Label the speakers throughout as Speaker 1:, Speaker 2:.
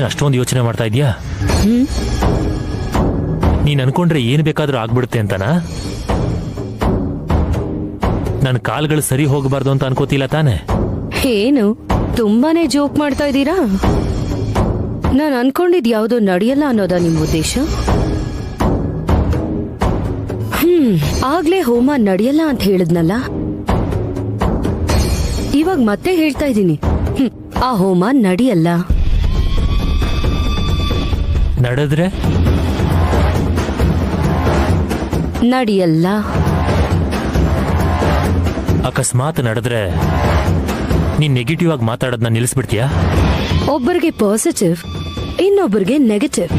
Speaker 1: ಏನ್ ಅಷ್ಟೊಂದು ಯೋಚನೆ ಮಾಡ್ತಾ ಇದೀಯಾ? ನೀನ್ ಅನ್ಕೊಂಡ್ರೆ ಏನ್ ಬೇಕಾದ್ರೂ ಆಗ್ಬಿಡುತ್ತೆ ಅಂತನಾ? ನನ್ನ ಕಾಲ್ಗಳು ಸರಿ ಹೋಗಬಾರ್ದು ಅಂತ ಅನ್ಕೋತಿಲ್ಲ ತಾನೆ?
Speaker 2: ಏನು ತುಂಬಾನೇ ಜೋಕ್ ಮಾಡ್ತಾ ಇದ್ದೀರಾ? ನಾನು ಅನ್ಕೊಂಡಿದ್ ಯಾವ್ದೋ ನಡೆಯಲ್ಲ ಅನ್ನೋದಾ ನಿಮ್ ಉದ್ದೇಶ? ಆಗ್ಲೇ ಹೋಮ ನಡೆಯಲ್ಲ ಅಂತ ಹೇಳಿದ್ನಲ್ಲ, ಇವಾಗ ಮತ್ತೆ ಹೇಳ್ತಾ ಇದ್ದೀನಿ, ಆ ಹೋಮ ನಡೆಯಲ್ಲ.
Speaker 1: ನಡೆದ್ರೆ
Speaker 2: ನಡೆಯಲ್ಲ.
Speaker 1: ಅಕಸ್ಮಾತ್ ನಡೆದ್ರೆ ನೀನ್ ನೆಗೆಟಿವ್ ಆಗಿ ಮಾತಾಡೋದನ್ನ ನಿಲ್ಲಿಸ್ಬಿಡ್ತೀಯಾ?
Speaker 2: ಒಬ್ಬರಿಗೆ ಪಾಸಿಟಿವ್, ಇನ್ನೊಬ್ಬರಿಗೆ ನೆಗೆಟಿವ್.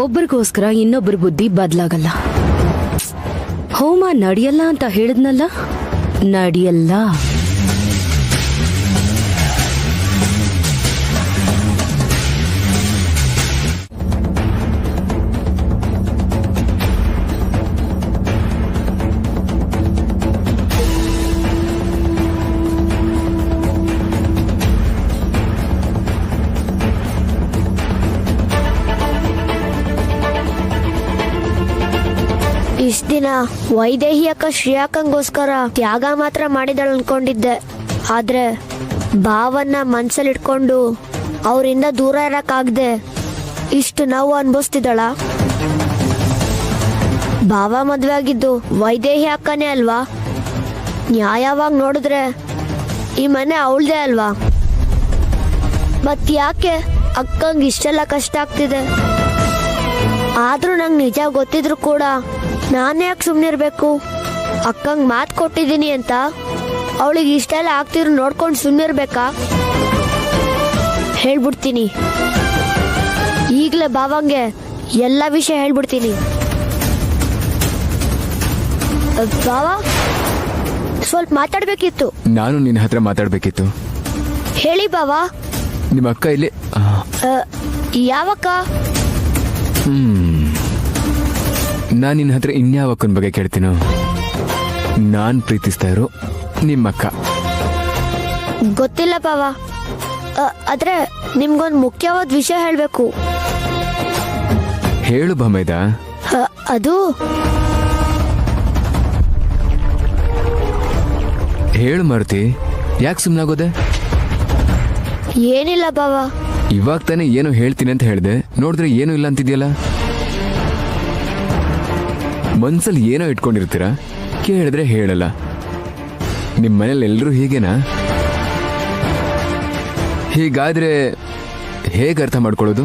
Speaker 2: ಒಬ್ಬರಿಗೋಸ್ಕರ ಇನ್ನೊಬ್ಬರ ಬುದ್ಧಿ ಬದಲಾಗಲ್ಲ. ಹೋಮ ನಡೆಯಲ್ಲ ಅಂತ ಹೇಳಿದ್ನಲ್ಲ, ನಡೆಯಲ್ಲ.
Speaker 3: ಇಷ್ಟ ದಿನ ವೈದೇಹಿ ಅಕ್ಕ ಶ್ರೇಯಾಕಂಗೋಸ್ಕರ ತ್ಯಾಗ ಮಾತ್ರ ಮಾಡಿದಳು ಅನ್ಕೊಂಡಿದ್ದೆ. ಆದ್ರೆ ಭಾವನ್ನ ಮನ್ಸಲ್ಲಿಟ್ಕೊಂಡು ಅವರಿಂದ ದೂರ ಇರಕ್ಕಾಗ್ದೆ ಇಷ್ಟು ನೋವು ಅನ್ಭವಿಸ್ತಿದ್ದಾಳ. ಭಾವ ಮದ್ವೆ ಆಗಿದ್ದು ವೈದೇಹಿ ಅಕ್ಕನೇ ಅಲ್ವಾ? ನ್ಯಾಯವಾಗಿ ನೋಡಿದ್ರೆ ಈ ಮನೆ ಅವಳ್ದೇ ಅಲ್ವಾ? ಮತ್ ಯಾಕೆ ಅಕ್ಕಂಗೆ ಇಷ್ಟೆಲ್ಲ ಕಷ್ಟ ಆಗ್ತಿದೆ? ಆದ್ರೂ ನಂಗೆ ನಿಜ ಗೊತ್ತಿದ್ರು ಕೂಡ ನಾನೇ ಯಾಕೆ ಸುಮ್ಮನಿರ್ಬೇಕು? ಅಕ್ಕಂಗ್ ಮಾತು ಕೊಟ್ಟಿದ್ದೀನಿ ಅಂತ ಅವಳಿಗೆ ಇಷ್ಟೆಲ್ಲ ಆಗ್ತಿದ್ರು ನೋಡ್ಕೊಂಡು ಸುಮ್ಮನಿರ್ಬೇಕಾ? ಹೇಳ್ಬಿಡ್ತೀನಿ, ಈಗಲೇ ಭಾವಂಗೆ ಎಲ್ಲ ವಿಷಯ ಹೇಳ್ಬಿಡ್ತೀನಿ. ಭಾವ, ಸ್ವಲ್ಪ ಮಾತಾಡ್ಬೇಕಿತ್ತು.
Speaker 4: ನಾನು ನಿನ್ನ ಹತ್ರ ಮಾತಾಡ್ಬೇಕಿತ್ತು.
Speaker 3: ಹೇಳಿ ಭಾವ.
Speaker 4: ನಿಮ್ಮ ಅಕ್ಕ ಇಲ್ಲಿ?
Speaker 3: ಯಾವಕ್ಕ?
Speaker 4: ನಾನು ನಿನ್ನ ಹತ್ರ ಇನ್ಯಾವ ಅಕ್ಕನ ಬಗ್ಗೆ ಕೇಳ್ತೀನೋ? ನಾನ್ ಪ್ರೀತಿಸ್ತಾ ಇರೋ ನಿಮ್ಮಕ್ಕ.
Speaker 3: ಗೊತ್ತಿಲ್ಲ ಭಾವ. ಆದ್ರೆ ನಿಮ್ಗೊಂದು ಮುಖ್ಯವಾದ ವಿಷಯ ಹೇಳ್ಬೇಕು.
Speaker 4: ಹೇಳು ಭಮೇದ.
Speaker 3: ಅದು
Speaker 4: ಹೇಳು ಮಾರುತಿ, ಯಾಕೆ ಸುಮ್ಮನಾಗೋದೆ?
Speaker 3: ಏನಿಲ್ಲ ಭಾವ.
Speaker 4: ಇವಾಗ ತಾನೇ ಏನೋ ಹೇಳ್ತೀನಿ ಅಂತ ಹೇಳ್ದೆ, ನೋಡಿದ್ರೆ ಏನೂ ಇಲ್ಲ ಅಂತಿದ್ಯಲ್ಲ. ಮನ್ಸಲ್ಲಿ ಏನೋ ಇಟ್ಕೊಂಡಿರ್ತೀರಾ, ಕೇಳಿದ್ರೆ ಹೇಳಲ್ಲ. ನಿಮ್ಮ ಮನೇಲಿ ಎಲ್ಲರೂ ಹೀಗೇನಾ? ಹೀಗಾದ್ರೆ ಹೇಗೆ ಅರ್ಥ ಮಾಡ್ಕೊಳ್ಳೋದು?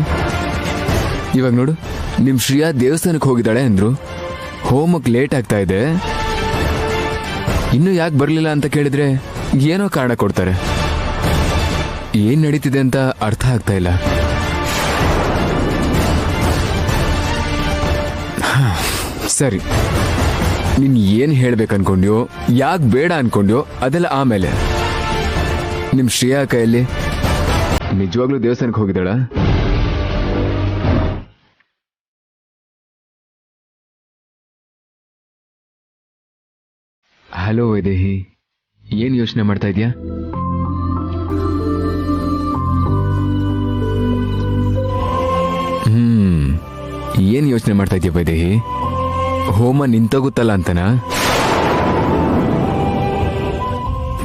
Speaker 4: ಇವಾಗ ನೋಡು, ನಿಮ್ ಶ್ರೇಯಾ ದೇವಸ್ಥಾನಕ್ಕೆ ಹೋಗಿದ್ದಾಳೆ ಅಂದ್ರು, ಹೋಮಕ್ಕೆ ಲೇಟ್ ಆಗ್ತಾ ಇದೆ, ಇನ್ನೂ ಯಾಕೆ ಬರಲಿಲ್ಲ ಅಂತ ಕೇಳಿದ್ರೆ ಏನೋ ಕಾರಣ ಕೊಡ್ತಾರೆ. ಏನ್ ನಡೀತಿದೆ ಅಂತ ಅರ್ಥ ಆಗ್ತಾ ಇಲ್ಲ. ಸರಿ, ನೀನ್ ಏನ್ ಹೇಳ್ಬೇಕು ಅನ್ಕೊಂಡ್ಯೋ, ಯಾಕೆ ಬೇಡ ಅನ್ಕೊಂಡ್ಯೋ ಅದೆಲ್ಲ ಆಮೇಲೆ. ನಿಮ್ ಶ್ರೇಯಾ ಕೈಯಲ್ಲಿ ನಿಜವಾಗ್ಲೂ ದೇವಸ್ಥಾನಕ್ಕೆ ಹೋಗಿದ್ದಾಳ? ಹಲೋ ವೈದೇಹಿ, ಏನ್ ಯೋಚನೆ ಮಾಡ್ತಾ ಇದ್ಯಾ? ಏನ್ ಯೋಚನೆ ಮಾಡ್ತಾ ಇದ್ಯಾ ವೈದೇಹಿ? ಹೋಮ ನಿಂತೋಗುತ್ತಲ್ಲ ಅಂತನಾ?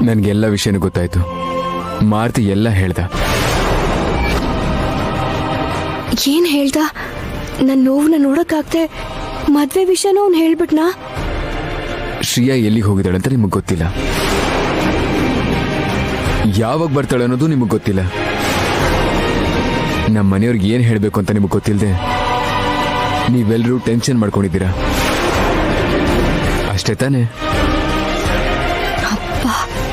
Speaker 4: ನನ್ಗೆಲ್ಲ ವಿಷಯನೂ ಗೊತ್ತಾಯ್ತು. ಮಾರುತಿ ಎಲ್ಲ ಹೇಳ್ದ.
Speaker 2: ಏನ್ ಹೇಳ್ದ? ನನ್ನ ನೋವನ್ನ ನೋಡಕ್ಕಾಗ್ದೆ ಮದ್ವೆ ವಿಷಯನೂ ಅವ್ನು ಹೇಳ್ಬಿಟ್ನಾ?
Speaker 4: ಶ್ರೇಯಾ ಎಲ್ಲಿಗೆ ಹೋಗಿದ್ದಾಳೆ ಅಂತ ನಿಮಗ್ ಗೊತ್ತಿಲ್ಲ, ಯಾವಾಗ ಬರ್ತಾಳೆ ಅನ್ನೋದು ನಿಮಗ್ ಗೊತ್ತಿಲ್ಲ. ನಮ್ಮ ಮನೆಯವ್ರಿಗೆ ಏನ್ ಹೇಳ್ಬೇಕು ಅಂತ ನಿಮಗ್ ಗೊತ್ತಿಲ್ಲದೆ ನೀವೆಲ್ಲರೂ ಟೆನ್ಷನ್ ಮಾಡ್ಕೊಂಡಿದ್ದೀರಾ ಅಷ್ಟೇ ತಾನೆ?
Speaker 2: ಅಪ್ಪ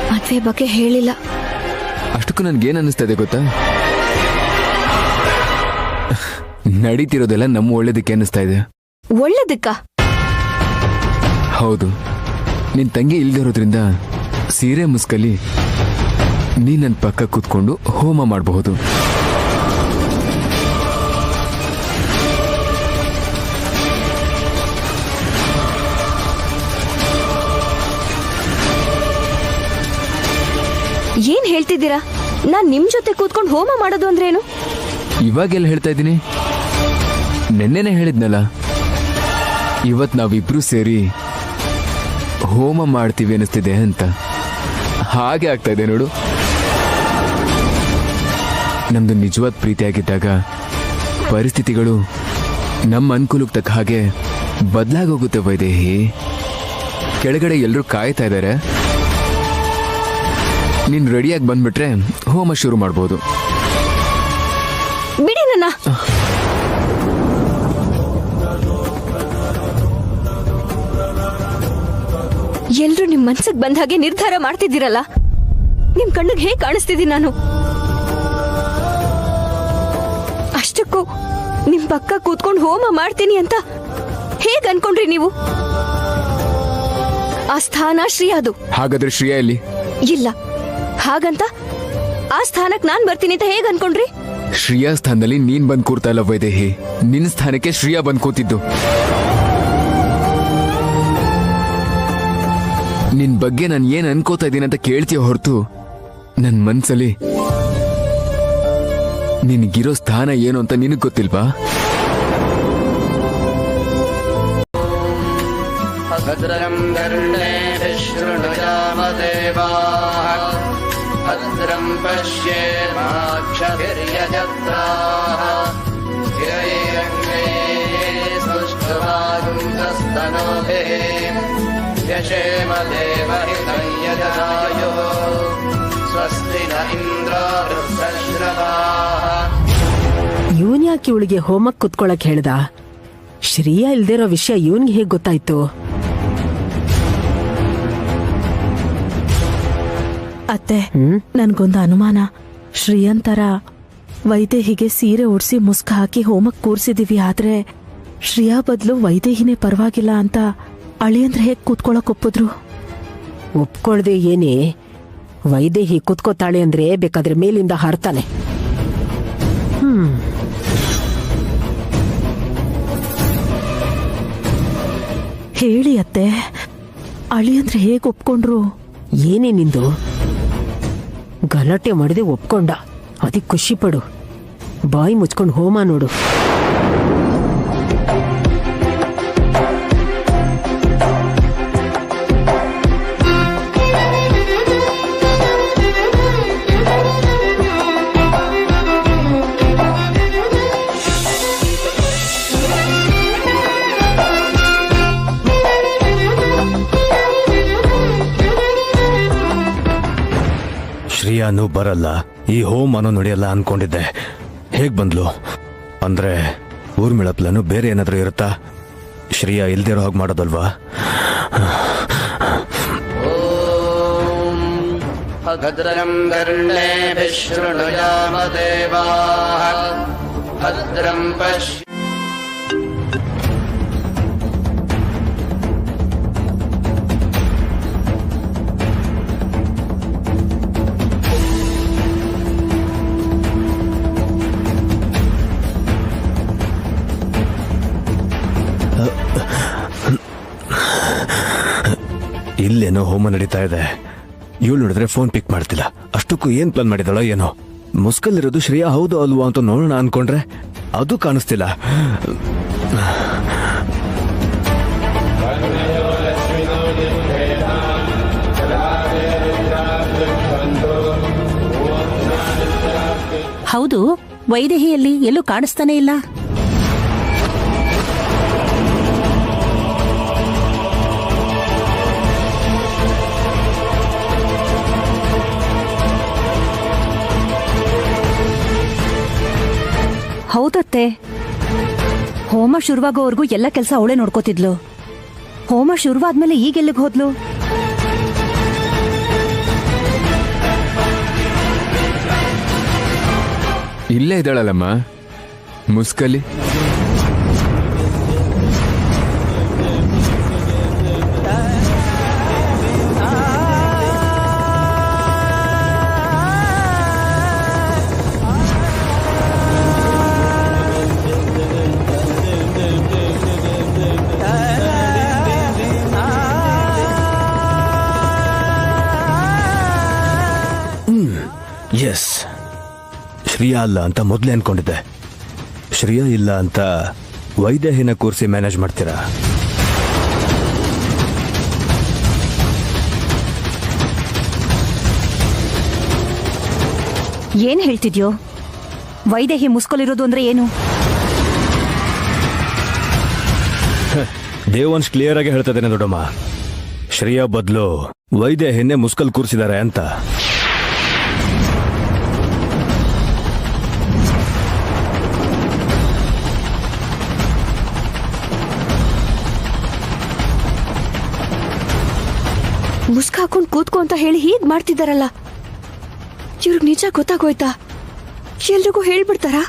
Speaker 2: ಮದ್ವೆ ಬಗ್ಗೆ ಹೇಳಿಲ್ಲ.
Speaker 4: ಅಷ್ಟಕ್ಕೂ ನನ್ಗೇನ್ ಅನ್ನಿಸ್ತಾ ಇದೆ ಗೊತ್ತಾ? ನಡೀತಿರೋದೆಲ್ಲ ನಮ್ಮ ಒಳ್ಳೇದಕ್ಕೆ ಅನ್ನಿಸ್ತಾ ಇದೆ.
Speaker 2: ಒಳ್ಳೇದಕ್ಕ?
Speaker 4: ಹೌದು. ನಿನ್ ತಂಗಿ ಇಲ್ದಿರೋದ್ರಿಂದ ಸೀರೆ ಮುಸ್ಕಲಿ ನೀ ನನ್ನ ಪಕ್ಕ ಕೂತ್ಕೊಂಡು ಹೋಮ ಮಾಡಬಹುದು.
Speaker 2: ಏನ್ ಹೇಳ್ತಿದ್ದೀರಾ? ನಾನ್ ನಿಮ್ ಜೊತೆ ಕೂತ್ಕೊಂಡು ಹೋಮ ಮಾಡೋದು ಅಂದ್ರೇನು?
Speaker 4: ಇವಾಗೆಲ್ಲ ಹೇಳ್ತಾ ಇದ್ದೀನಿ, ನೆನ್ನೆನೆ ಹೇಳಿದ್ನಲ್ಲ, ಇವತ್ ನಾವಿಬ್ರು ಸೇರಿ ಹೋಮ ಮಾಡ್ತೀವಿ ಅನಿಸ್ತಿದೆ ಅಂತ. ಹಾಗೆ ಆಗ್ತಾ ಇದೆ ನೋಡು. ನಮ್ದು ನಿಜವಾದ ಪ್ರೀತಿಯಾಗಿದ್ದಾಗ ಪರಿಸ್ಥಿತಿಗಳು ನಮ್ಮ ಅನುಕೂಲಕ್ಕೆ ತಕ್ಕ ಹಾಗೆ ಬದಲಾಗೋಗುತ್ತೆ ವೈದೇಹಿ. ಕೆಳಗಡೆ ಎಲ್ಲರೂ ಕಾಯ್ತಾ ಇದ್ದಾರೆ, ನೀನ್ ರೆಡಿಯಾಗಿ ಬಂದ್ಬಿಟ್ರೆ ಹೋಮ ಶುರು ಮಾಡ್ಬೋದು.
Speaker 2: ಬಿಡಿ ನನ್ನ. ಎಲ್ರು ನಿಮ್ ಮನ್ಸಿಗೆ ಬಂದ ಹಾಗೆ ನಿರ್ಧಾರ ಮಾಡ್ತಿದ್ದೀರಲ್ಲ, ನಿಮ್ ಕಣ್ಣಿಗೆ ಹೇಗೆ ಕಾಣಿಸ್ತಿದ್ದೀನಿ ನಾನು? ಅಷ್ಟಕ್ಕೂ ನಿಮ್ ಪಕ್ಕ ಕೂತ್ಕೊಂಡು ಹೋಮ ಮಾಡ್ತೀನಿ ಅಂತ ಹೇಗ್ ಅನ್ಕೊಂಡ್ರಿ ನೀವು? ಆ ಸ್ಥಾನ ಶ್ರೀಯಾದು.
Speaker 4: ಹಾಗಾದ್ರೆ ಶ್ರೇಯಾ ಎಲ್ಲಿ?
Speaker 2: ಇಲ್ಲ, ಹಾಗಂತ ಆ ಸ್ಥಾನಕ್ ನಾನ್ ಬರ್ತೀನಿ ಅಂತ ಹೇಗ್ ಅನ್ಕೊಂಡ್ರಿ?
Speaker 4: ಶ್ರೇಯಾ ಸ್ಥಾನದಲ್ಲಿ ನೀನ್ ಬಂದ್ ಕೂರ್ತಾ ಇಲ್ಲ ವೈದೇಹಿ, ನಿನ್ ಸ್ಥಾನಕ್ಕೆ ಶ್ರೇಯಾ ಬಂದ್ ಕೂತಿದ್ದು. ನಿನ್ ಬಗ್ಗೆ ನಾನು ಏನ್ ಅನ್ಕೋತಾ ಇದ್ದೀನಿ ಅಂತ ಕೇಳ್ತೀಯ ಹೊರತು ನನ್ ಮನ್ಸಲ್ಲಿ ನಿನ್ಗಿರೋ ಸ್ಥಾನ ಏನು ಅಂತ ನಿನಗ್ ಗೊತ್ತಿಲ್ವಾ?
Speaker 5: ಭದ್ರಂ ಗರ್ಣೇಭಿಃ ಶೃಣುಯಾಮದೇವಾಃ ಭದ್ರಂ ಪಶ್ಯೇಮಾಕ್ಷಭಿರ್ಯಜತ್ರಾಃ ಹಿರೈರಂಗೈಃ ಸುಷ್ಠುವಾಗುಂತಸ್ತನೂಭಿಃ ಯಶೇಮ ದೇವಹಿತಂ ಯಜಾಯುಃ ಸ್ವಸ್ತಿ ನ ಇಂದ್ರೋ ವೃತ್ತಶ್ರವಾಃ.
Speaker 6: ಇವನ್ ಯಾಕೆ ಇವಳಿಗೆ ಹೋಮಕ್ ಕುತ್ಕೊಳಕ್ ಹೇಳ್ದ? ಶ್ರೀಯಾ ಇಲ್ದಿರೋ ವಿಷಯ ಇವನ್ಗೆ ಹೇಗ್ ಗೊತ್ತಾಯ್ತು?
Speaker 7: ಅತ್ತೆ, ನನ್ಗೊಂದು ಅನುಮಾನ. ಶ್ರೀಯಂತರ ವೈದೇಹಿಗೆ ಸೀರೆ ಉಡ್ಸಿ ಮುಸ್ಕ ಹಾಕಿ ಹೋಮಕ್ ಕೂರ್ಸಿದೀವಿ, ಆದ್ರೆ ಶ್ರೀಯಾ ಬದ್ಲು ವೈದೇಹಿನೇ ಪರವಾಗಿಲ್ಲ ಅಂತ ಅಳಿಯಂದ್ರೆ ಹೇಗ್ ಕೂತ್ಕೊಳಕ್ ಒಪ್ಪಿದ್ರು?
Speaker 6: ಒಪ್ಕೊಳ್ದೆ ಏನೇ, ವೈದೇಹಿ ಕುತ್ಕೋತಾಳೆ ಅಂದ್ರೆ ಬೇಕಾದ್ರೆ ಮೇಲಿಂದ ಹಾರ್ತಾನೆ.
Speaker 7: ಹೇಳಿ ಅತ್ತೆ, ಅಳಿಯಂದ್ರೆ ಹೇಗ್ ಒಪ್ಕೊಂಡ್ರು?
Speaker 6: ಏನೇ ನಿಂದು? ಗಲಾಟೆ ಮಾಡದೆ ಒಪ್ಕೊಂಡ, ಅದಕ್ಕೆ ಖುಷಿ ಪಡು. ಬಾಯಿ ಮುಚ್ಕೊಂಡು ಹೋಮ ನೋಡು.
Speaker 8: ಶ್ರೇಯಾನು ಬರಲ್ಲ, ಈ ಹೋಮನೂ ನಡೆಯಲ್ಲ ಅನ್ಕೊಂಡಿದ್ದೆ. ಹೇಗ್ ಬಂದ್ಲು? ಅಂದ್ರೆ ಊರ್ಮಿಳ ಪ್ಲಾನು ಬೇರೆ ಏನಾದ್ರೂ ಇರುತ್ತಾ? ಶ್ರೇಯಾ ಇಲ್ದಿರೋ ಹಾಗೆ ಮಾಡೋದಲ್ವಾ?
Speaker 5: ಭದ್ರಂ ಗರ್ಣೇಭಿಃ ಶೃಣುಯಾಮದೇವಾಃ ಭದ್ರಂ ಪಶ್ಯ
Speaker 8: ಇಲ್ಲೇನೋ ಹೋಮ ನಡೀತಾ ಇದೆ. ಇವಳು ನೋಡಿದ್ರೆ ಫೋನ್ ಪಿಕ್ ಮಾಡ್ತಿಲ್ಲ. ಅಷ್ಟಕ್ಕೂ ಏನ್ ಪ್ಲಾನ್ ಮಾಡಿದಳೋ ಏನೋ. ಮುಸ್ಕಲ್ಲಿರೋದು ಶ್ರೇಯಾ ಹೌದು ಅಲ್ವಾ ಅಂತ ನೋಡೋಣ ಅನ್ಕೊಂಡ್ರೆ ಅದು ಕಾಣಿಸ್ತಿಲ್ಲ.
Speaker 9: ಹೌದು, ವೈದೇಹಿಯಲ್ಲಿ ಎಲ್ಲೂ ಕಾಣಿಸ್ತಾನೆ ಇಲ್ಲ. ಹೌದತ್ತೆ, ಹೋಮ ಶುರುವಾಗೋವರೆಗೂ ಎಲ್ಲ ಕೆಲಸ ಅವಳೇ ನೋಡ್ಕೋತಿದ್ಲು. ಹೋಮ ಶುರುವಾದ್ಮೇಲೆ ಈಗೆಲ್ಲಿಗೆ ಹೋದ್ಲು?
Speaker 4: ಇಲ್ಲೇ ಇದ್ದಾಳಲ್ಲಮ್ಮ, ಮುಸ್ಕಲ್ಲಿ.
Speaker 8: ಎಸ್, ಶ್ರೇಯಾ ಅಲ್ಲ ಅಂತ ಮೊದಲೇ ಅನ್ಕೊಂಡಿದ್ದೆ. ಶ್ರೇಯಾ ಇಲ್ಲ ಅಂತ ವೈದೇಹಿನ ಕೂರಿಸಿ ಮ್ಯಾನೇಜ್ ಮಾಡ್ತೀರಾ?
Speaker 9: ಏನ್ ಹೇಳ್ತಿದ್ಯೋ? ವೈದೇಹಿ ಮುಸ್ಕೊಲಿರೋದು ಅಂದ್ರೆ ಏನು?
Speaker 8: ದೇವಂಶ್ ಕ್ಲಿಯರ್ ಆಗಿ ಹೇಳ್ತಾ ಇದ್ದೇನೆ ದೊಡ್ಡಮ್ಮ. ಶ್ರೇಯಾ ಬದಲು ವೈದೇಹಿನೇ ಮುಸ್ಕಲ್ ಕೂರಿಸಿದ್ದಾರೆ ಅಂತ.
Speaker 2: ಮುಸ್ಕ್ ಹಾಕೊಂಡ್ ಕೂತ್ಕೋ ಅಂತ ಹೇಳಿ ಹೀಗ್ ಮಾಡ್ತಿದ್ದಾರಲ್ಲ, ಇವ್ರಿಗೆ ನಿಜ ಗೊತ್ತಾಗೋಯ್ತಾ? ಎಲ್ರಿಗೂ ಹೇಳ್ಬಿಡ್ತಾರಾ?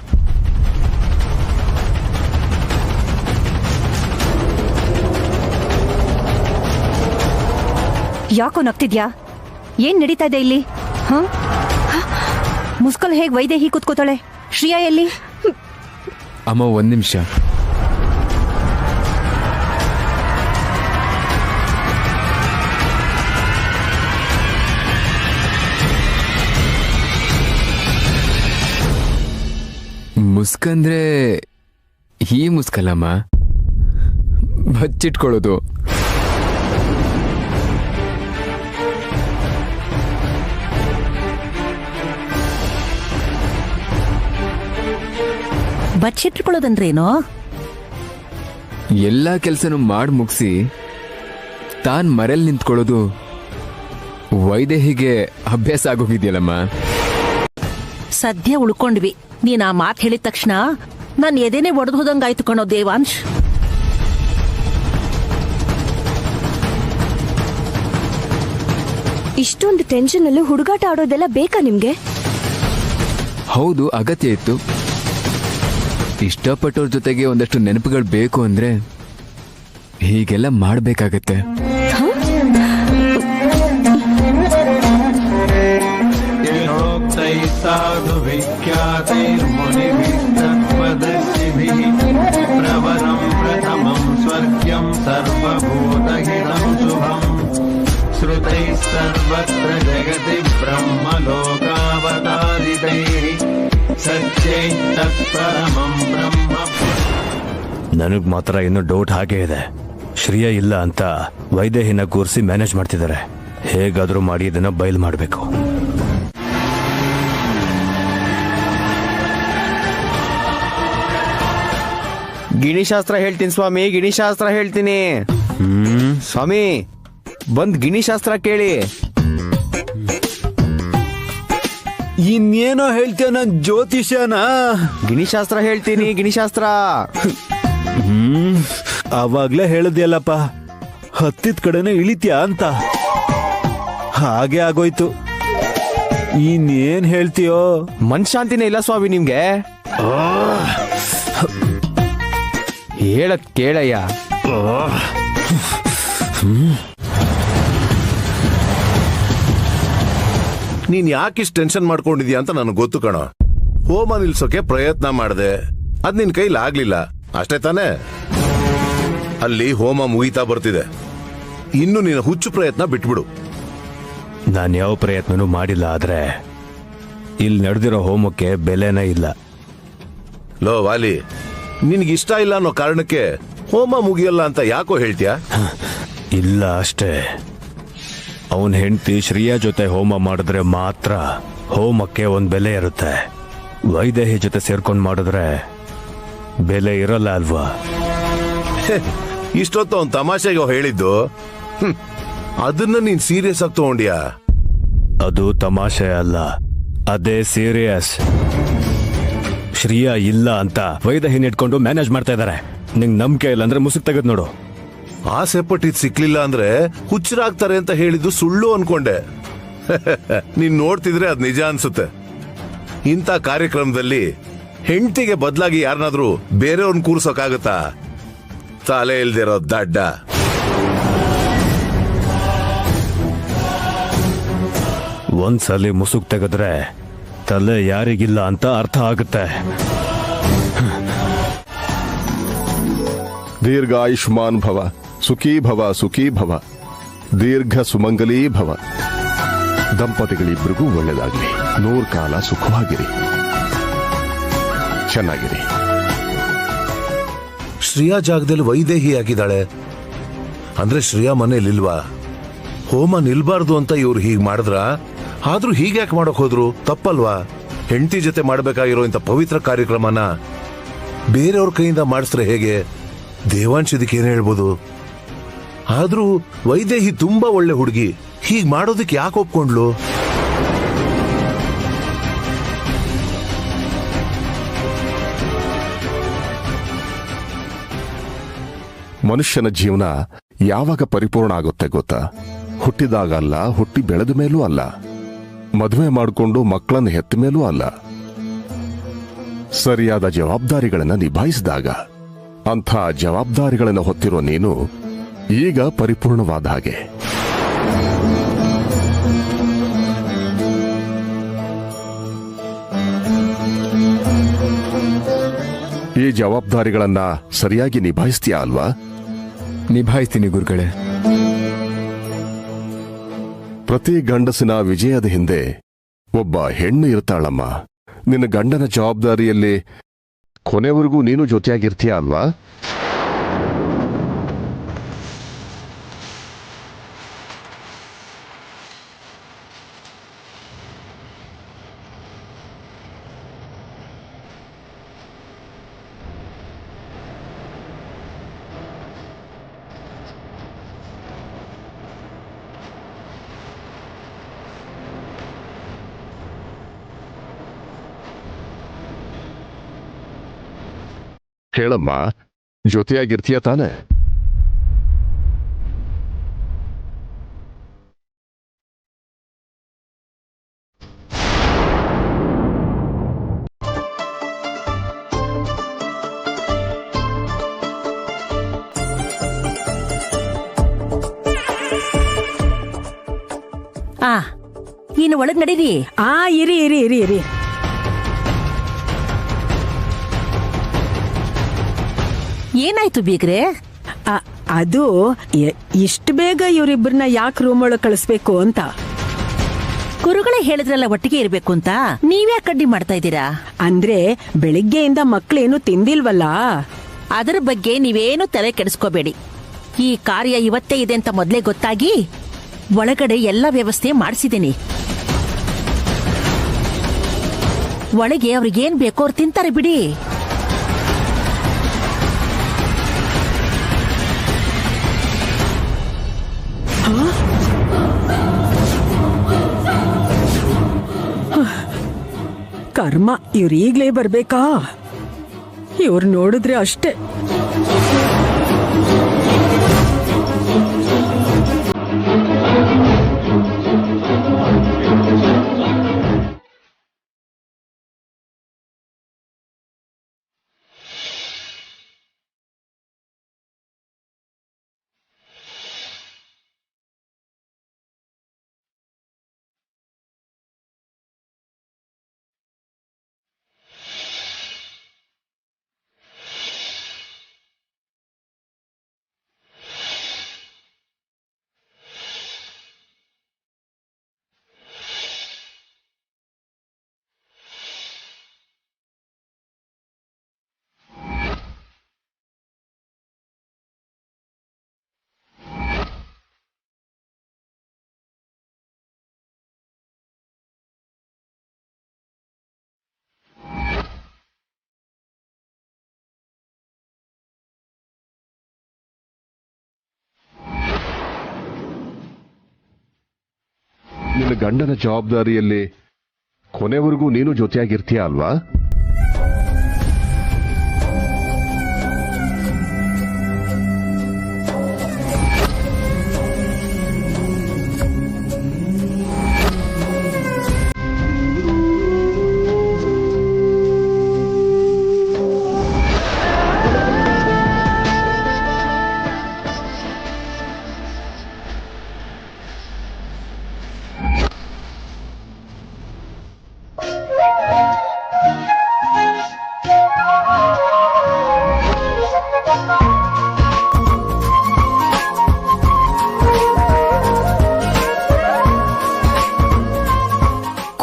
Speaker 9: ಯಾಕೋ ನಗ್ತಿದ್ಯಾ? ಏನ್ ನಡೀತಾ ಇದೆ ಇಲ್ಲಿ? ಮುಸ್ಕಲ್ ಹೇಗ್ ವೈದೇಹಿ ಕೂತ್ಕೋತಾಳೆ? ಶ್ರೇಯಾ ಎಲ್ಲಿ?
Speaker 4: ಅಮ್ಮ, ಒಂದ್ ನಿಮಿಷ. ಮುಸ್ಕಂದ್ರೆ ಈ ಮುಸ್ಕಲ್ಲಮ್ಮ, ಬಚ್ಚಿಟ್ಕೊಳ್ಳೋದು.
Speaker 7: ಬಚ್ಚಿಟ್ಕೊಳ್ಳೋದಂದ್ರೇನೋ?
Speaker 4: ಎಲ್ಲಾ ಕೆಲ್ಸನೂ ಮಾಡಿ ಮುಗಿಸಿ ತಾನ್ ಮರೆಲ್ ನಿಂತ್ಕೊಳ್ಳೋದು ವೈದೇಹಿಗೆ ಅಭ್ಯಾಸ ಆಗೋಗಿದ್ಯಲ್ಲಮ್ಮ.
Speaker 7: ಸದ್ಯ ಉಳ್ಕೊಂಡ್ವಿ. ನೀನ್ ಆ ಮಾತು ಹೇಳಿದ ತಕ್ಷಣ ನನ್ ಎದೆನೆ ಒಡೆದು ಹೋದಂಗಾಯ್ತು ಕಣೋ ದೇವಾಂಶ್.
Speaker 2: ಇಷ್ಟೊಂದು ಟೆನ್ಷನ್ ಅಲ್ಲೂ ಹುಡುಗಾಟ ಆಡೋದೆಲ್ಲ ಬೇಕಾ ನಿಮ್ಗೆ?
Speaker 4: ಹೌದು, ಅಗತ್ಯ ಇತ್ತು. ಇಷ್ಟಪಟ್ಟವ್ರ ಜೊತೆಗೆ ಒಂದಷ್ಟು ನೆನಪುಗಳು ಬೇಕು ಅಂದ್ರೆ ಹೀಗೆಲ್ಲ ಮಾಡ್ಬೇಕಾಗತ್ತೆ.
Speaker 5: ಸಾಧು ವಿಖ್ಯಾತೈರ್ಮುನಿಭಿಸ್ತತ್ಪದರ್ಶಿಭಿಃ ಪ್ರವರಂ ಪ್ರಥಮಂ ಸ್ವರ್ಗ್ಯಂ ಸರ್ವಭೂತಹಿತಂ ಶುಭಂ ಶ್ರುತೈಃ ಸರ್ವತ್ರ ಜಗತಿ ಬ್ರಹ್ಮಲೋಕಾವತಾರಿತೈಃ ಸತ್ಯೈಃ ತತ್ಪರಮಂ ಬ್ರಹ್ಮ.
Speaker 8: ನನಗ್ ಮಾತ್ರ ಇನ್ನೂ ಡೌಟ್ ಹಾಗೇ ಇದೆ. ಶ್ರೇಯಾ ಇಲ್ಲ ಅಂತ ವೈದೇಹಿನ ಕೂರಿಸಿ ಮ್ಯಾನೇಜ್ ಮಾಡ್ತಿದ್ದಾರೆ. ಹೇಗಾದ್ರೂ ಮಾಡಿ ಇದನ್ನ ಬಯಲು ಮಾಡಬೇಕು.
Speaker 10: ಗಿಣಿಶಾಸ್ತ್ರ ಹೇಳ್ತೀನಿ ಸ್ವಾಮಿ, ಗಿಣಿಶಾಸ್ತ್ರ ಹೇಳ್ತೀನಿ. ಸ್ವಾಮಿ ಬಂದ್ ಗಿಣಿಶಾಸ್ತ್ರ ಕೇಳಿ.
Speaker 8: ಇನ್ನೇನೋ ಹೇಳ್ತೀಯ ನನ್ ಜ್ಯೋತಿಷ್ಯನ?
Speaker 10: ಗಿಣಿಶಾಸ್ತ್ರ ಹೇಳ್ತೀನಿ, ಗಿಣಿಶಾಸ್ತ್ರ.
Speaker 8: ಅವಾಗ್ಲೇ ಹೇಳದ್ಯಲ್ಲಪ್ಪ, ಹತ್ತಿದ ಕಡೆನೆ ಇಳಿತ್ಯಾ ಅಂತ. ಹಾಗೆ ಆಗೋಯ್ತು. ಇನ್ನೇನ್ ಹೇಳ್ತೀಯೋ?
Speaker 10: ಮನ್ಶಾಂತಿನೇ ಇಲ್ಲ ಸ್ವಾಮಿ ನಿಮ್ಗೆ. ಹೇಳತ್ ಕೇಳಯ್ಯ.
Speaker 11: ನೀನ್ ಯಾಕಿಷ್ಟು ಟೆನ್ಷನ್ ಮಾಡ್ಕೊಂಡಿದ್ಯಾ ಅಂತ ನನಗೆ ಗೊತ್ತು ಕಣೋ. ಹೋಮ ನಿಲ್ಸೋಕೆ ಪ್ರಯತ್ನ ಮಾಡಿದೆ, ಅದ್ ನಿನ್ ಕೈಲಿ ಆಗ್ಲಿಲ್ಲ ಅಷ್ಟೇ ತಾನೇ. ಅಲ್ಲಿ ಹೋಮ ಮುಗಿತಾ ಬರ್ತಿದೆ, ಇನ್ನು ನಿನ್ನ ಹುಚ್ಚು ಪ್ರಯತ್ನ ಬಿಟ್ಬಿಡು.
Speaker 8: ನಾನು ಯಾವ ಪ್ರಯತ್ನನೂ ಮಾಡಿಲ್ಲ, ಆದ್ರೆ ಇಲ್ಲಿ ನಡೆದಿರೋ ಹೋಮಕ್ಕೆ ಬೆಲೆನೇ ಇಲ್ಲ.
Speaker 11: ಲೋ ವಾಲಿ, ನಿನ್ಗಿಷ್ಟ ಇಲ್ಲ ಅನ್ನೋ ಕಾರಣಕ್ಕೆ ಹೋಮ ಮುಗಿಯಲ್ಲ ಅಂತ ಯಾಕೋ ಹೇಳ್ತೀಯಾ?
Speaker 8: ಇಲ್ಲ ಅಷ್ಟೇ. ಅವನ್ ಹೆಂಡತಿ ಶ್ರೇಯಾ ಜೊತೆ ಹೋಮ ಮಾಡಿದ್ರೆ ಮಾತ್ರ ಹೋಮಕ್ಕೆ ಒಂದ್ ಬೆಲೆ ಇರುತ್ತೆ. ವೈದೇಹಿ ಜೊತೆ ಸೇರ್ಕೊಂಡ್ ಮಾಡಿದ್ರೆ ಬೆಲೆ ಇರಲ್ಲ ಅಲ್ವಾ?
Speaker 11: ಇಷ್ಟೊತ್ತು ಅವ್ನ್ ತಮಾಷೆಗೆ ಹೇಳಿದ್ದು, ಅದನ್ನ ನೀನ್ ಸೀರಿಯಸ್ ಆಗಿ ತಗೊಂಡ್ಯಾ?
Speaker 8: ಅದು ತಮಾಷೆ ಅಲ್ಲ, ಅದೇ ಸೀರಿಯಸ್. ಶ್ರೇಯಾ ಇಲ್ಲ ಅಂತ ವೈದೇಹಿನ ಇಟ್ಕೊಂಡು ಮ್ಯಾನೇಜ್ ಮಾಡ್ತಾ ಇದಾರೆ. ನಿಂಗ್ ನಂಬಿಕೆ ಇಲ್ಲ ಅಂದ್ರೆ ಮುಸುಕ್ ತೆಗೆದ್ ನೋಡು.
Speaker 11: ಆಸೆ ಪಟ್ಟಿದ್ ಸಿಕ್ಲಿಲ್ಲ ಅಂದ್ರೆ ಹುಚ್ಚರಾಗ್ತಾರೆ ಅಂತ ಹೇಳಿದ್ದು ಸುಳ್ಳು ಅನ್ಕೊಂಡೆ. ನೀನ್ ನೋಡ್ತಿದ್ರೆ ಅದ್ ನಿಜ ಅನ್ಸುತ್ತೆ. ಇಂಥ ಕಾರ್ಯಕ್ರಮದಲ್ಲಿ ಹೆಂಡತಿಗೆ ಬದಲಾಗಿ ಯಾರನ್ನಾದ್ರೂ ಬೇರೆಯವ್ರನ್ನ ಕೂರ್ಸೋಕಾಗತ್ತಾ? ತಲೆ ಇಲ್ದಿರೋ ದಡ್ಡ.
Speaker 8: ಒಂದ್ಸಲಿ ಮುಸುಕ್ ತೆಗೆದ್ರೆ ತಲೆ ಯಾರಿಗಿಲ್ಲ ಅಂತ ಅರ್ಥ ಆಗುತ್ತೆ.
Speaker 12: ದೀರ್ಘಾಯುಷ್ಮಾನ್ ಭವ, ಸುಖೀ ಭವ, ಸುಖೀ ಭವ, ದೀರ್ಘ ಸುಮಂಗಲೀ ಭವ. ದಂಪತಿಗಳಿಬ್ಬರಿಗೂ ಒಳ್ಳೆಯದಾಗಲಿ. 100 ಕಾಲ ಸುಖವಾಗಿರಿ, ಚೆನ್ನಾಗಿರಿ.
Speaker 11: ಶ್ರೇಯಾ ಜಾಗದಲ್ಲಿ ವೈದೇಹಿ ಆಗಿದ್ದಾಳೆ ಅಂದ್ರೆ ಶ್ರೇಯಾ ಮನೇಲಿಲ್ವಾ? ಹೋಮ ನಿಲ್ಬಾರ್ದು ಅಂತ ಇವ್ರು ಹೀಗ್ ಮಾಡಿದ್ರ? ಆದ್ರೂ ಹೀಗ್ಯಾಕೆ ಮಾಡಕ್ ಹೋದ್ರು? ತಪ್ಪಲ್ವಾ? ಹೆಂಡತಿ ಜೊತೆ ಮಾಡ್ಬೇಕಾಗಿರೋ ಇಂಥ ಪವಿತ್ರ ಕಾರ್ಯಕ್ರಮನ ಬೇರೆಯವ್ರ ಕೈಯಿಂದ ಮಾಡಿಸಿದ್ರೆ ಹೇಗೆ? ದೇವಾಂಶ್ ಇದಕ್ಕೆ ಏನ್ ಹೇಳ್ಬೋದು? ಆದ್ರೂ ವೈದೇಹಿ ತುಂಬಾ ಒಳ್ಳೆ ಹುಡುಗಿ, ಹೀಗ್ ಮಾಡೋದಕ್ಕೆ ಯಾಕೆ ಒಪ್ಕೊಂಡ್ಲು?
Speaker 12: ಮನುಷ್ಯನ ಜೀವನ ಯಾವಾಗ ಪರಿಪೂರ್ಣ ಆಗುತ್ತೆ ಗೊತ್ತಾ? ಹುಟ್ಟಿದಾಗ ಅಲ್ಲ, ಹುಟ್ಟಿ ಬೆಳೆದ ಮೇಲೂ ಅಲ್ಲ, ಮದುವೆ ಮಾಡಿಕೊಂಡು ಮಕ್ಕಳನ್ನು ಹೆತ್ತ ಮೇಲೂ ಅಲ್ಲ, ಸರಿಯಾದ ಜವಾಬ್ದಾರಿಗಳನ್ನು ನಿಭಾಯಿಸಿದಾಗ. ಅಂಥ ಜವಾಬ್ದಾರಿಗಳನ್ನು ಹೊತ್ತಿರೋ ನೀನು ಈಗ ಪರಿಪೂರ್ಣವಾದ ಹಾಗೆ. ಈ ಜವಾಬ್ದಾರಿಗಳನ್ನ ಸರಿಯಾಗಿ ನಿಭಾಯಿಸ್ತೀಯಾ ಅಲ್ವಾ?
Speaker 4: ನಿಭಾಯಿಸ್ತೀನಿ ಗುರುಗಳೇ.
Speaker 12: ಪ್ರತಿ ಗಂಡಸಿನ ವಿಜಯದ ಹಿಂದೆ ಒಬ್ಬ ಹೆಣ್ಣು ಇರ್ತಾಳಮ್ಮ. ನಿನ್ನ ಗಂಡನ ಜವಾಬ್ದಾರಿಯಲ್ಲಿ ಕೊನೆವರೆಗೂ ನೀನು ಜೊತೆಯಾಗಿರ್ತೀಯ ಅಲ್ವಾ? ಹೇಳಮ್ಮ, ಜೊತೆಯಾಗಿರ್ತೀಯ ತಾನೆ?
Speaker 9: ಇನ್ನು ಒಳಗ್ ನಡೀರಿ.
Speaker 6: ಇರಿ ಇರಿ ಇರಿ ಇರಿ.
Speaker 9: ಏನಾಯ್ತು ಬೀಗ್ರೆ?
Speaker 6: ಅದು ಇಷ್ಟು ಬೇಗ ಇವರಿಬ್ಬರನ್ನ ಯಾಕೆ ರೂಮ್ ಒಳಗೆ ಕಳಿಸ್ಬೇಕು ಅಂತ.
Speaker 9: ಗುರುಗಳೇ ಹೇಳಿದ್ರಲ್ಲ ಒಟ್ಟಿಗೆ ಇರ್ಬೇಕು ಅಂತ, ನೀವ್ಯಾ ಕಡ್ಡಿ ಮಾಡ್ತಾ ಇದ್ದೀರಾ?
Speaker 6: ಅಂದ್ರೆ ಬೆಳಿಗ್ಗೆಯಿಂದ ಮಕ್ಳೇನು ತಿಂದಿಲ್ವಲ್ಲ.
Speaker 9: ಅದರ ಬಗ್ಗೆ ನೀವೇನು ತಲೆ ಕೆಡಿಸ್ಕೋಬೇಡಿ. ಈ ಕಾರ್ಯ ಇವತ್ತೇ ಇದೆ ಅಂತ ಮೊದ್ಲೇ ಗೊತ್ತಾಗಿ ಒಳಗಡೆ ಎಲ್ಲ ವ್ಯವಸ್ಥೆ ಮಾಡಿಸಿದ್ದೀನಿ. ಒಳಗೆ ಅವ್ರಿಗೇನ್ ಬೇಕೋ ಅವ್ರು ತಿಂತಾರೆ ಬಿಡಿ.
Speaker 6: ಕರ್ಮ, ಇವ್ರು ಈಗ್ಲೇ ಬರ್ಬೇಕಾ? ಇವ್ರು ನೋಡಿದ್ರೆ ಅಷ್ಟೇ. ನಿನ್ನ ಗಂಡನ ಜವಾಬ್ದಾರಿಯಲ್ಲಿ ಕೊನೆವರೆಗೂ ನೀನು ಜೊತೆಯಾಗಿರ್ತೀಯ ಅಲ್ವಾ?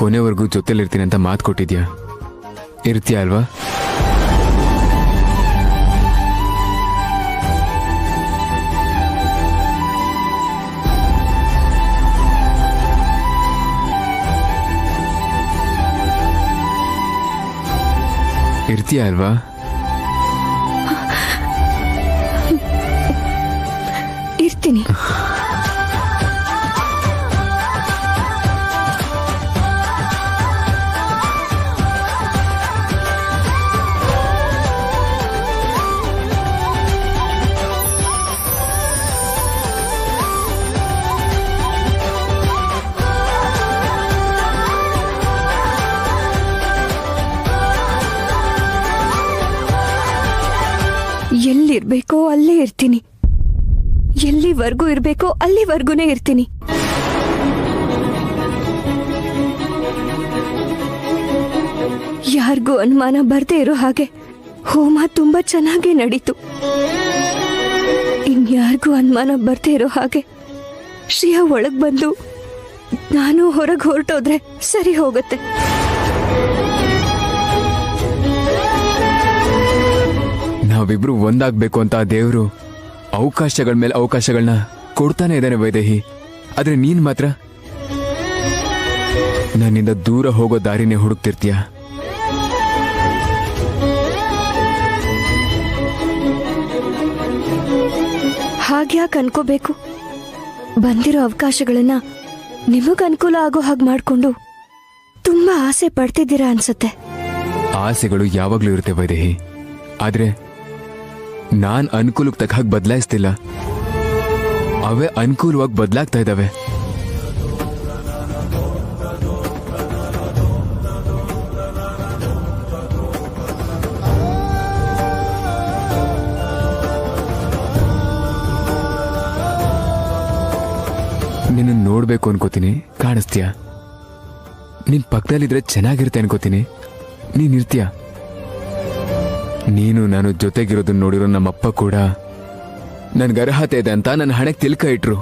Speaker 4: ಕೊನೆವರೆಗೂ ಜೊತೆಲಿರ್ತೀನಿ ಅಂತ ಮಾತು ಕೊಟ್ಟಿದ್ಯಾ? ಇರ್ತೀಯ ಅಲ್ವಾ? ಇರ್ತೀಯ ಅಲ್ವಾ?
Speaker 2: ಇರ್ತೀನಿ. ಎಲ್ಲಿರ್ಬೇಕೋ ಅಲ್ಲೇ ಇರ್ತೀನಿ, ಎಲ್ಲಿವರೆಗೂ ಇರ್ಬೇಕೋ ಅಲ್ಲಿವರೆಗೂನೇ ಇರ್ತೀನಿ. ಯಾರಿಗೂ ಅನುಮಾನ ಬರ್ದೇ ಇರೋ ಹಾಗೆ ಹೋಮ ತುಂಬಾ ಚೆನ್ನಾಗಿ ನಡೀತು. ಇನ್ಯಾರಿಗೂ ಅನುಮಾನ ಬರ್ದೇ ಇರೋ ಹಾಗೆ ಶ್ರೇಯಾ ಒಳಗ್ ಬಂದು ನಾನು ಹೊರಗೆ ಹೊರಟೋದ್ರೆ ಸರಿ ಹೋಗುತ್ತೆ.
Speaker 4: ನಾವಿಬ್ರು ಒಂದಾಗ್ಬೇಕು ಅಂತ ದೇವ್ರು ಅವಕಾಶಗಳ ಮೇಲೆ ಅವಕಾಶಗಳನ್ನ ಕೊಡ್ತಾನೆ ಇದ್ದಾನೆ ವೈದೇಹಿ. ಆದ್ರೆ ನೀನ್ ಮಾತ್ರ ನನ್ನಿಂದ ದೂರ ಹೋಗೋ ದಾರಿನೇ ಹುಡುಕ್ತಿರ್ತೀಯ.
Speaker 2: ಹಾಗ್ಯಾಕೆ ಅನ್ಕೋಬೇಕು? ಬಂದಿರೋ ಅವಕಾಶಗಳನ್ನ ನಿಮಗ್ ಅನುಕೂಲ ಆಗೋ ಹಾಗೆ ಮಾಡ್ಕೊಂಡು ತುಂಬಾ ಆಸೆ ಪಡ್ತಿದ್ದೀರಾ ಅನ್ಸುತ್ತೆ.
Speaker 4: ಆಸೆಗಳು ಯಾವಾಗ್ಲೂ ಇರುತ್ತೆ ವೈದೇಹಿ, ಆದ್ರೆ ನಾನ್ ಅನುಕೂಲಕ್ಕೆ ತಕ್ಕ ಹಾಗೆ ಬದಲಾಯಿಸ್ತಿಲ್ಲ, ಅವೇ ಅನುಕೂಲವಾಗಿ ಬದಲಾಗ್ತಾ ಇದ್ದಾವೆ. ನಿನ್ನ ನೋಡ್ಬೇಕು ಅನ್ಕೋತೀನಿ, ಕಾಣಿಸ್ತೀಯ. ನಿನ್ ಪಕ್ಕದಲ್ಲಿದ್ರೆ ಚೆನ್ನಾಗಿರುತ್ತೆ ಅನ್ಕೋತೀನಿ, ನೀನ್ ಇರ್ತೀಯ. ನೀನು ನಾನು ಜೊತೆಗಿರೋದನ್ನ ನೋಡಿರೋ ನಮ್ಮಪ್ಪ ಕೂಡ ನನ್ಗೆ ಅರ್ಹತೆ ಇದೆ ಅಂತ ನನ್ನ ಹಣೆಗೆ ತಿಲ್ಕ ಇಟ್ರು.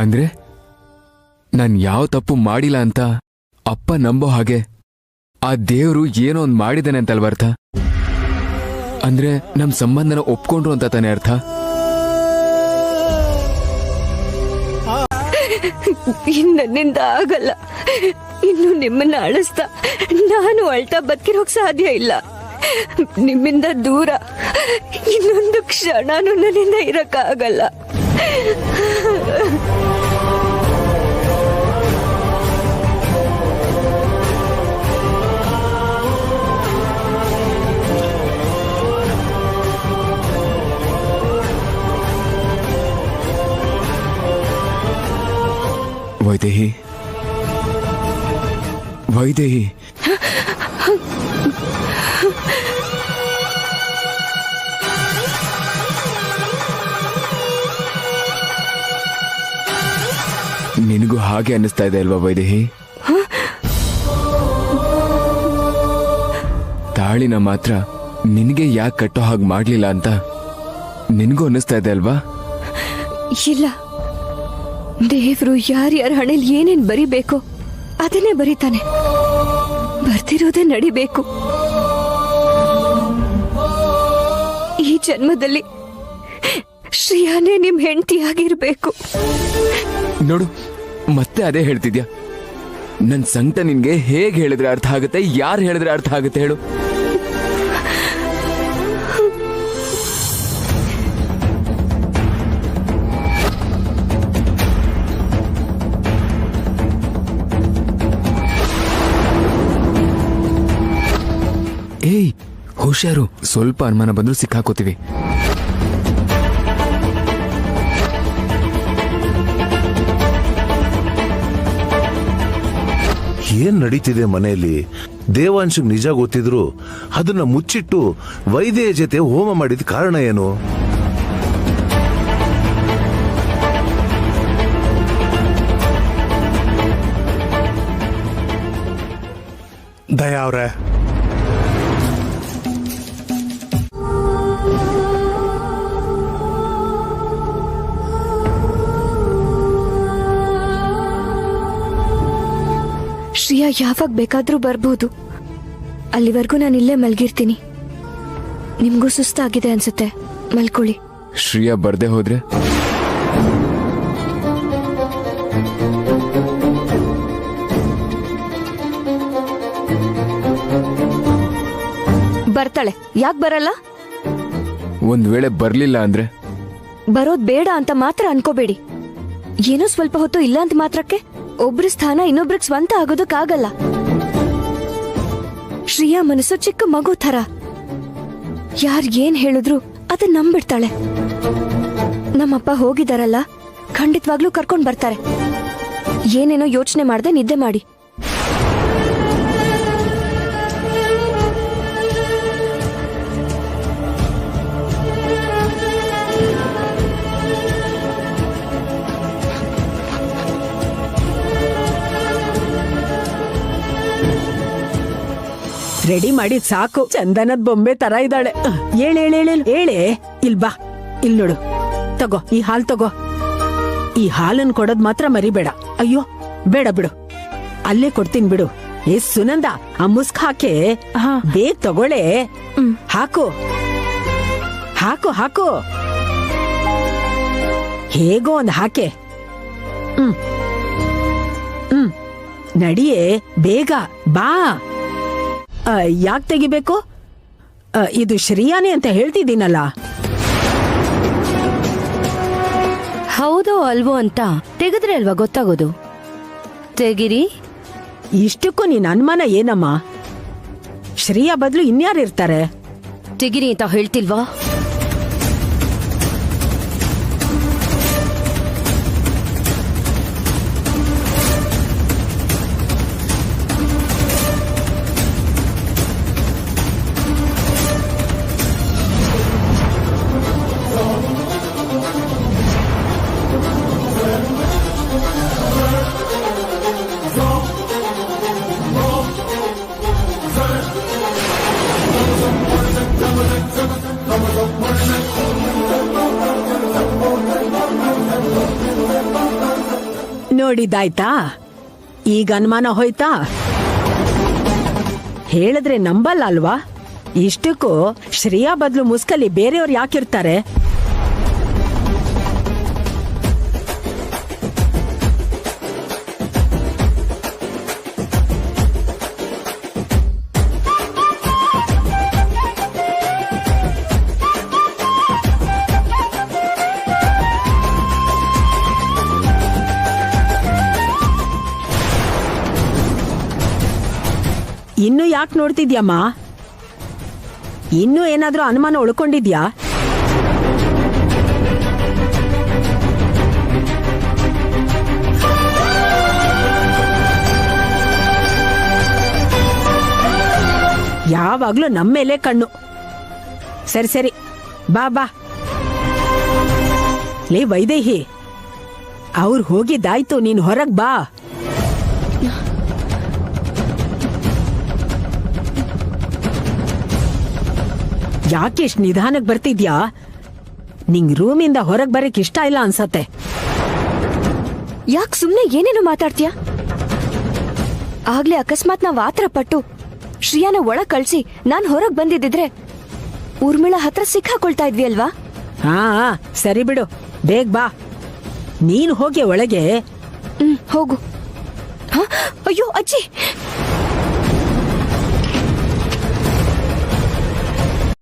Speaker 4: ಅಂದ್ರೆ ನಾನ್ ಯಾವ ತಪ್ಪು ಮಾಡಿಲ್ಲ ಅಂತ ಅಪ್ಪ ನಂಬೋ ಹಾಗೆ ಆ ದೇವ್ರು ಏನೋ ಒಂದ್ ಮಾಡಿದಾನೆ ಅಂತಲ್ವ ಅರ್ಥ? ಅಂದ್ರೆ ನಮ್ ಸಂಬಂಧನ ಒಪ್ಕೊಂಡ್ರು ಅಂತ ತಾನೇ ಅರ್ಥ?
Speaker 2: ನನ್ನಿಂದ ಆಗಲ್ಲ. ಇನ್ನು ನಿಮ್ಮನ್ನ ಅಳಿಸ್ತಾ ನಾನು ಅಳ್ತಾ ಬದುಕಿರೋಕ್ ಸಾಧ್ಯ ಇಲ್ಲ. ನಿಮ್ಮಿಂದ ದೂರ ಇನ್ನೊಂದು ಕ್ಷಣನೂ ನನ್ನಿಂದ ಇರಕ್ಕಾಗಲ್ಲ.
Speaker 4: ವೈದೇಹಿ, ವೈದೇಹಿ, ನಿನಗೂ ಹಾಗೆ ಅನ್ನಿಸ್ತಾ ಇದೆ ಅಲ್ವಾ ವೈದೇಹಿ? ತಾಳಿನ ಮಾತ್ರ ನಿನಗೆ ಯಾಕೆ ಕಟ್ಟೋ ಹಾಗೆ ಮಾಡ್ಲಿಲ್ಲ ಅಂತ ನಿನಗೂ ಅನ್ನಿಸ್ತಾ ಇದೆ ಅಲ್ವಾ?
Speaker 2: ಇಲ್ಲ, ದೇವ್ರು ಯಾರ್ಯಾರ ಹಣೆಲ್ ಏನೇನ್ ಬರಿಬೇಕೋ ಅದನ್ನೇ ಬರೀತಾನೆ. ಬರ್ತಿರೋದೇ ನಡಿಬೇಕು. ಈ ಜನ್ಮದಲ್ಲಿ ಶ್ರೇಯಾನೇ ನಿಮ್ ಹೆಂಡತಿಯಾಗಿರ್ಬೇಕು.
Speaker 4: ನೋಡು, ಮತ್ತೆ ಅದೇ ಹೇಳ್ತಿದ್ಯಾ. ನನ್ ಸಂಕಟ ನಿನ್ಗೆ ಹೇಗೆ ಹೇಳಿದ್ರೆ ಅರ್ಥ ಆಗುತ್ತೆ, ಯಾರು ಹೇಳಿದ್ರೆ ಅರ್ಥ ಆಗುತ್ತೆ ಹೇಳು? ಏಯ್ ಹುಷಾರು, ಸ್ವಲ್ಪ ಅನುಮಾನ ಬಂದ್ರು ಸಿಕ್ಕಾಕೋತೀವಿ.
Speaker 11: ಏನ್ ನಡೀತಿದೆ ಮನೆಯಲ್ಲಿ? ದೇವಾಂಶಗ್ ನಿಜ ಗೊತ್ತಿದ್ರು ಅದನ್ನ ಮುಚ್ಚಿಟ್ಟು ವೈದ್ಯ ಜೊತೆ ಹೋಮ ಮಾಡಿದ ಕಾರಣ ಏನು?
Speaker 13: ದಯಾ ಅವ್ರೆ,
Speaker 2: ಶ್ರೇಯಾ ಯಾವಾಗ ಬೇಕಾದ್ರೂ ಬರ್ಬೋದು. ಅಲ್ಲಿವರೆಗೂ ನಾನು ಇಲ್ಲೇ ಮಲ್ಗಿರ್ತೀನಿ. ನಿಮ್ಗೂ ಸುಸ್ತಾಗಿದೆ ಅನ್ಸುತ್ತೆ, ಮಲ್ಕೊಳ್ಳಿ.
Speaker 4: ಶ್ರೇಯಾ ಬರ್ದೇ ಹೋದ್ರೆ
Speaker 2: ಬರ್ತಾಳೆ. ಯಾಕೆ ಬರಲ್ಲ?
Speaker 4: ಒಂದ್ ವೇಳೆ ಬರ್ಲಿಲ್ಲ ಅಂದ್ರೆ?
Speaker 2: ಬರೋದ್ ಬೇಡ ಅಂತ ಮಾತ್ರ ಅನ್ಕೋಬೇಡಿ. ಏನೋ ಸ್ವಲ್ಪ ಹೊತ್ತು ಇಲ್ಲ ಅಂತ ಮಾತ್ರಕ್ಕೆ ಒಬ್ರ ಸ್ಥಾನ ಇನ್ನೊಬ್ರಿಗೆ ಸ್ವಂತ ಆಗೋದಕ್ಕಾಗಲ್ಲ. ಶ್ರೇಯಾ ಮನಸ್ಸು ಚಿಕ್ಕ ಮಗು ಥರ. ಯಾರ್ ಏನ್ ಹೇಳಿದ್ರು ಅದನ್ನ ನಂಬಿಡ್ತಾಳೆ. ನಮ್ಮಪ್ಪ ಹೋಗಿದಾರಲ್ಲ, ಖಂಡಿತವಾಗ್ಲೂ ಕರ್ಕೊಂಡ್ ಬರ್ತಾರೆ. ಏನೇನೋ ಯೋಚನೆ ಮಾಡದೆ ನಿದ್ದೆ ಮಾಡಿ.
Speaker 6: ರೆಡಿ ಮಾಡಿದ್ ಸಾಕು. ಚಂದನದ ಬೊಂಬೆ ತರ ಇದ್ದಾಳೆ. ಹೇಳೇ ಇಲ್ ಬಾ, ಇಲ್ ನೋಡು, ತಗೋ ಈ ಹಾಲ್ ತಗೋ. ಈ ಹಾಲನ್ ಕೊಡೋದ್ ಮಾತ್ರ ಮರಿಬೇಡ. ಅಯ್ಯೋ ಬೇಡ ಬಿಡು, ಅಲ್ಲೇ ಕೊಡ್ತೀನಿ ಬಿಡು. ಸುನಂದ, ಆ ಮುಸ್ಕ್ ಹಾಕೆ. ಬೇಗ ತಗೊಳ್ಳೆ. ಹಾಕು ಹಾಕು ಹಾಕು, ಹೇಗೋ ಒಂದ್ ಹಾಕೆ. ನಡಿಯೇ ಬೇಗ ಬಾ. ಯಾಕೆ ತೆಗಿಬೇಕು? ಇದು ಶ್ರೇಯಾನೇ ಅಂತ ಹೇಳ್ತಿದ್ದೀನಲ್ಲ.
Speaker 2: ಹೌದೋ ಅಲ್ವೋ ಅಂತ ತೆಗೆದ್ರೆ ಅಲ್ವಾ ಗೊತ್ತಾಗೋದು. ತೆಗಿರಿ.
Speaker 6: ಇಷ್ಟಕ್ಕೂ ನೀನ್ ಅನುಮಾನ ಏನಮ್ಮ? ಶ್ರೇಯಾ ಬದಲು ಇನ್ಯಾರಿರ್ತಾರೆ?
Speaker 2: ತೆಗಿರಿ ಅಂತ ಹೇಳ್ತಿಲ್ವಾ?
Speaker 6: ನೋಡಿದಾಯ್ತಾ? ಈಗ ಅನುಮಾನ ಹೋಯ್ತಾ? ಹೇಳಿದ್ರೆ ನಂಬಲ್ಲ ಅಲ್ವಾ? ಇಷ್ಟಕ್ಕೂ ಶ್ರೇಯಾ ಬದಲು ಮುಸ್ಕಲ್ಲಿ ಬೇರೆಯವ್ರು ಯಾಕಿರ್ತಾರೆ? ಇನ್ನು ಯಾಕೆ ನೋಡ್ತಿದ್ಯಮ್ಮ? ಇನ್ನೂ ಏನಾದ್ರೂ ಅನುಮಾನ ಉಳ್ಕೊಂಡಿದ್ಯಾ? ಯಾವಾಗ್ಲೂ ನಮ್ಮೇಲೆ ಕಣ್ಣು. ಸರಿ ಸರಿ, ಬಾ ಬಾ. ಲೇ ವೈದೇಹಿ, ಅವ್ರು ಹೋಗಿದ್ದಾಯ್ತು, ನೀನ್ ಹೊರಗ್ ಬಾ. ಯಾಕೆಷ್ಟು ನಿಧಾನಕ್ಕೆ ಬರ್ತಿದ್ಯಾ? ನಿಂಗ್ ರೂಮಿಂದ ಹೊರಗ್ ಬರಕ್ ಇಷ್ಟ ಇಲ್ಲ ಅನ್ಸತ್ತೆ.
Speaker 2: ಯಾಕೆ ಸುಮ್ನೆ ಏನೇನು ಮಾತಾಡ್ತೀಯ? ಆಗ್ಲೇ ಅಕಸ್ಮಾತ್ ನಾವ್ ಆತರ ಪಟ್ಟು ಶ್ರೇಯಾನ ಒಳಗ್ ಕಳ್ಸಿ ನಾನ್ ಹೊರಗ್ ಬಂದಿದ್ದಿದ್ರೆ ಊರ್ಮಿಳಾ ಹತ್ರ ಸಿಕ್ಕಾಕೊಳ್ತಾ ಇದ್ವಿ ಅಲ್ವಾ?
Speaker 6: ಹಾ ಸರಿ ಬಿಡು, ಬೇಗ ಬಾ. ನೀನು ಹೋಗಿ ಒಳಗೆ.
Speaker 2: ಹೋಗು. ಅಯ್ಯೋ ಅಜ್ಜಿ.